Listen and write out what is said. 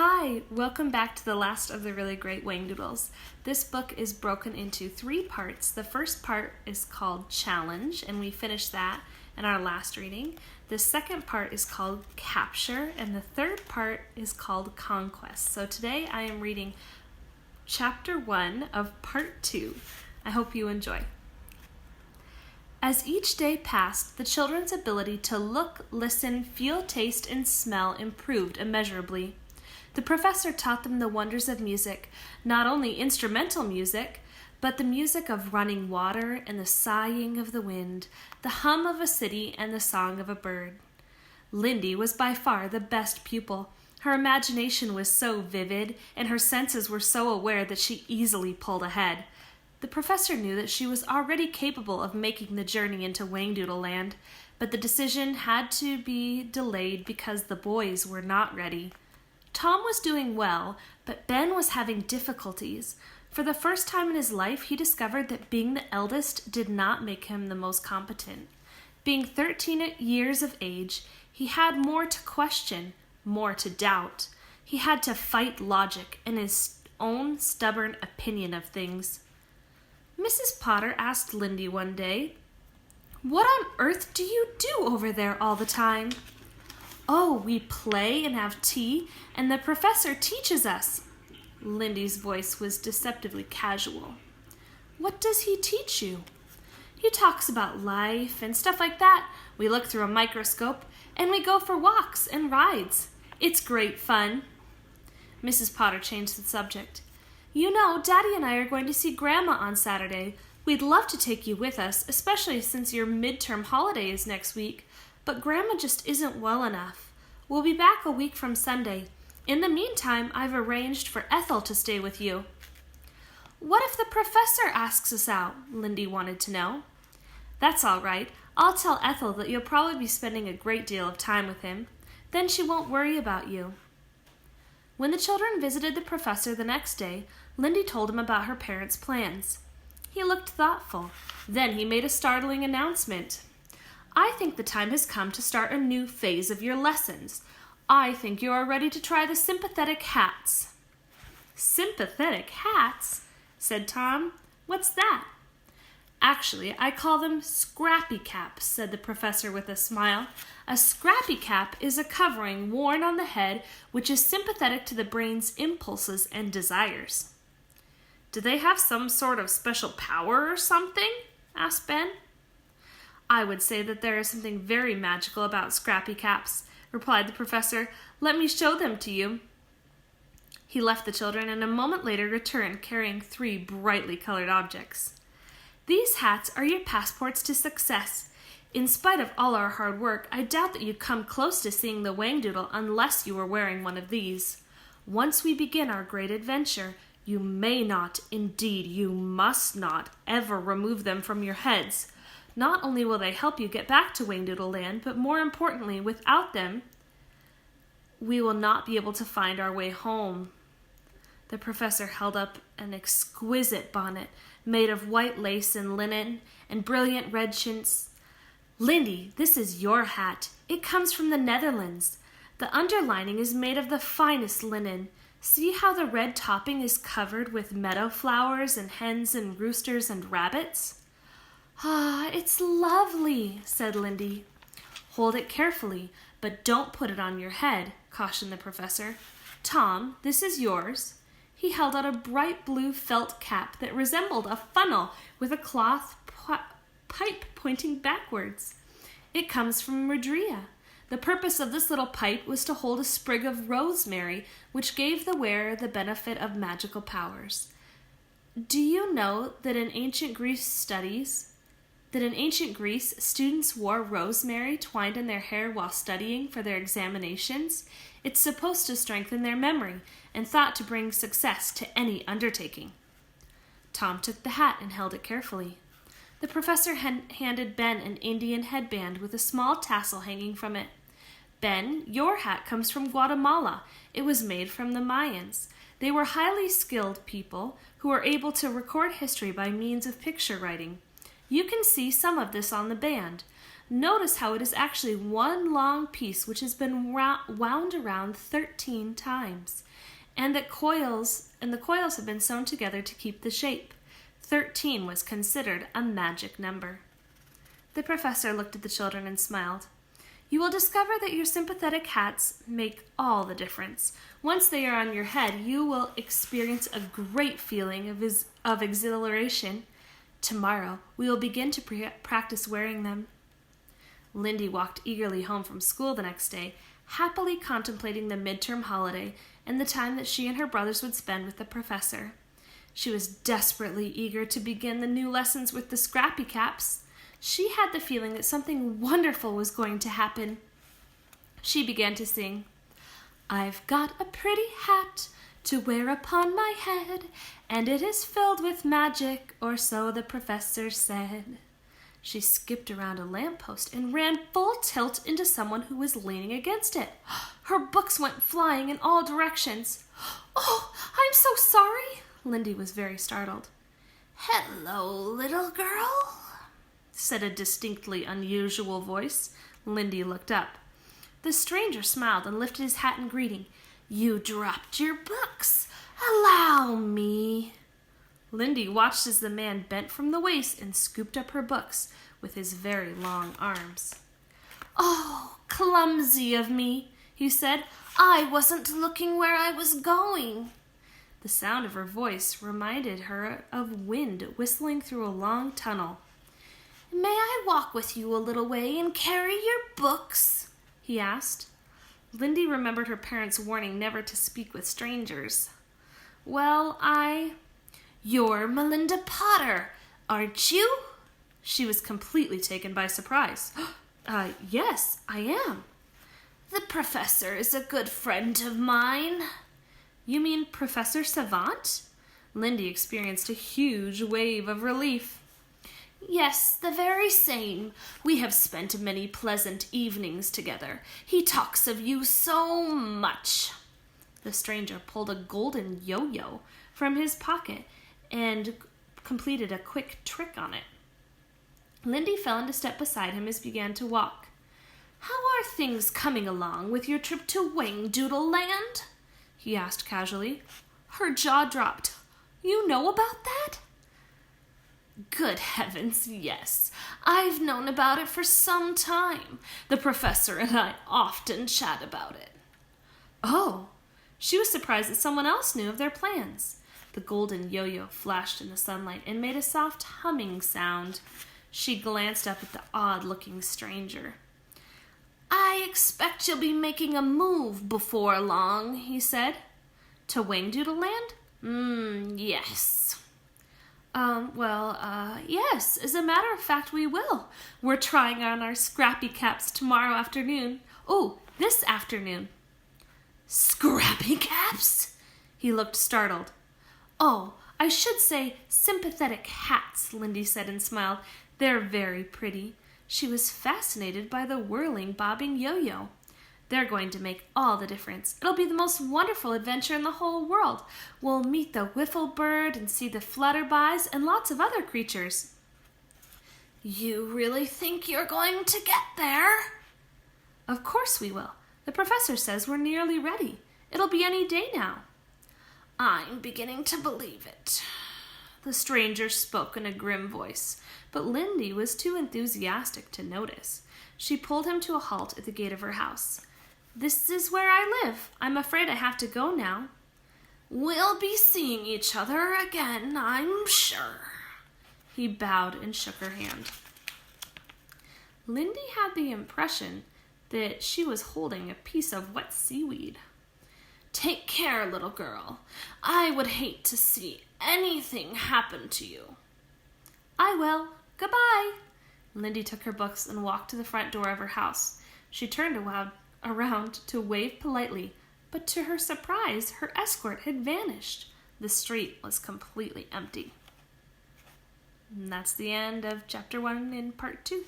Hi, welcome back to the last of the really great Whangdoodles. This book is broken into 3 parts. The first part is called Challenge, and we finished that in our last reading. The second part is called Capture, and the third part is called Conquest. So today I am reading Chapter 1 of Part 2. I hope you enjoy. As each day passed, the children's ability to look, listen, feel, taste, and smell improved immeasurably. The professor taught them the wonders of music, not only instrumental music, but the music of running water and the sighing of the wind, the hum of a city and the song of a bird. Lindy was by far the best pupil. Her imagination was so vivid, and her senses were so aware that she easily pulled ahead. The professor knew that she was already capable of making the journey into Whangdoodle Land, but the decision had to be delayed because the boys were not ready. Tom was doing well, but Ben was having difficulties. For the first time in his life, he discovered that being the eldest did not make him the most competent. Being 13 years of age, he had more to question, more to doubt. He had to fight logic and his own stubborn opinion of things. Mrs. Potter asked Lindy one day, "What on earth do you do over there all the time?" "Oh, we play and have tea, and the professor teaches us." Lindy's voice was deceptively casual. "What does he teach you?" "He talks about life and stuff like that. We look through a microscope, and we go for walks and rides. It's great fun." Mrs. Potter changed the subject. "You know, Daddy and I are going to see Grandma on Saturday. We'd love to take you with us, especially since your midterm holiday is next week. But Grandma just isn't well enough. We'll be back a week from Sunday. In the meantime, I've arranged for Ethel to stay with you." "What if the professor asks us out?" Lindy wanted to know. "That's all right. I'll tell Ethel that you'll probably be spending a great deal of time with him. Then she won't worry about you." When the children visited the professor the next day, Lindy told him about her parents' plans. He looked thoughtful. Then he made a startling announcement. "I think the time has come to start a new phase of your lessons. I think you are ready to try the sympathetic hats." "Sympathetic hats?" said Tom. "What's that?" "Actually, I call them scrappy caps," said the professor with a smile. "A scrappy cap is a covering worn on the head which is sympathetic to the brain's impulses and desires." "Do they have some sort of special power or something?" asked Ben. "I would say that there is something very magical about scrappy caps," replied the professor. "Let me show them to you." He left the children and a moment later returned carrying 3 brightly colored objects. "These hats are your passports to success. In spite of all our hard work, I doubt that you'd come close to seeing the Whangdoodle unless you were wearing one of these. Once we begin our great adventure, you may not, indeed you must not, ever remove them from your heads. Not only will they help you get back to Whangdoodle Land, but more importantly, without them, we will not be able to find our way home." The professor held up an exquisite bonnet made of white lace and linen and brilliant red chintz. "Lindy, this is your hat. It comes from the Netherlands. The underlining is made of the finest linen. See how the red topping is covered with meadow flowers and hens and roosters and rabbits?" "Ah, it's lovely," said Lindy. "Hold it carefully, but don't put it on your head," cautioned the professor. "Tom, this is yours." He held out a bright blue felt cap that resembled a funnel with a cloth pipe pointing backwards. "It comes from Rodria. The purpose of this little pipe was to hold a sprig of rosemary, which gave the wearer the benefit of magical powers. Do you know that in ancient Greece students wore rosemary twined in their hair while studying for their examinations? It's supposed to strengthen their memory and thought to bring success to any undertaking." Tom took the hat and held it carefully. The professor handed Ben an Indian headband with a small tassel hanging from it. "Ben, your hat comes from Guatemala. It was made from the Mayans. They were highly skilled people who were able to record history by means of picture writing. You can see some of this on the band. Notice how it is actually one long piece which has been wound around 13 times, and the coils have been sewn together to keep the shape. 13 was considered a magic number. The professor looked at the children and smiled. You will discover that your sympathetic hats make all the difference. Once they are on your head, you will experience a great feeling of exhilaration. Tomorrow, we will begin to practice wearing them. Lindy walked eagerly home from school the next day, happily contemplating the midterm holiday and the time that she and her brothers would spend with the professor. She was desperately eager to begin the new lessons with the Scrappy Caps. She had the feeling that something wonderful was going to happen. She began to sing, I've got a pretty hat to wear upon my head, and it is filled with magic, or so the professor said. She skipped around a lamppost and ran full tilt into someone who was leaning against it. Her books went flying in all directions. Oh, I'm so sorry. Lindy was very startled. Hello, little girl, said a distinctly unusual voice. Lindy looked up. The stranger smiled and lifted his hat in greeting. You dropped your books. Allow me. Lindy watched as the man bent from the waist and scooped up her books with his very long arms. Oh, clumsy of me, he said. I wasn't looking where I was going. The sound of her voice reminded her of wind whistling through a long tunnel. May I walk with you a little way and carry your books? He asked. Lindy remembered her parents' warning never to speak with strangers. Well, You're Melinda Potter, aren't you? She was completely taken by surprise. Yes, I am. The professor is a good friend of mine. You mean Professor Savant? Lindy experienced a huge wave of relief. Yes, the very same. We have spent many pleasant evenings together. He talks of you so much. The stranger pulled a golden yo-yo from his pocket and completed a quick trick on it. Lindy fell into step beside him as he began to walk. How are things coming along with your trip to Whangdoodle Land? He asked casually. Her jaw dropped. You know about that? Good heavens, yes. I've known about it for some time. The professor and I often chat about it. Oh, she was surprised that someone else knew of their plans. The golden yo-yo flashed in the sunlight and made a soft humming sound. She glanced up at the odd-looking stranger. I expect you'll be making a move before long, he said. To Whangdoodle Land? Yes. Yes, as a matter of fact, we will. We're trying on our Scrappy Caps tomorrow afternoon. Oh, this afternoon. Scrappy Caps? He looked startled. Oh, I should say sympathetic hats, Lindy said and smiled. They're very pretty. She was fascinated by the whirling, bobbing yo-yo. They're going to make all the difference. It'll be the most wonderful adventure in the whole world. We'll meet the whiffle bird and see the flutterbys and lots of other creatures. You really think you're going to get there? Of course we will. The professor says we're nearly ready. It'll be any day now. I'm beginning to believe it. The stranger spoke in a grim voice, but Lindy was too enthusiastic to notice. She pulled him to a halt at the gate of her house. This is where I live. I'm afraid I have to go now. We'll be seeing each other again, I'm sure. He bowed and shook her hand. Lindy had the impression that she was holding a piece of wet seaweed. Take care, little girl. I would hate to see anything happen to you. I will. Goodbye. Lindy took her books and walked to the front door of her house. She turned around to wave politely, but to her surprise, her escort had vanished. The street was completely empty. And that's the end of chapter 1 in part 2.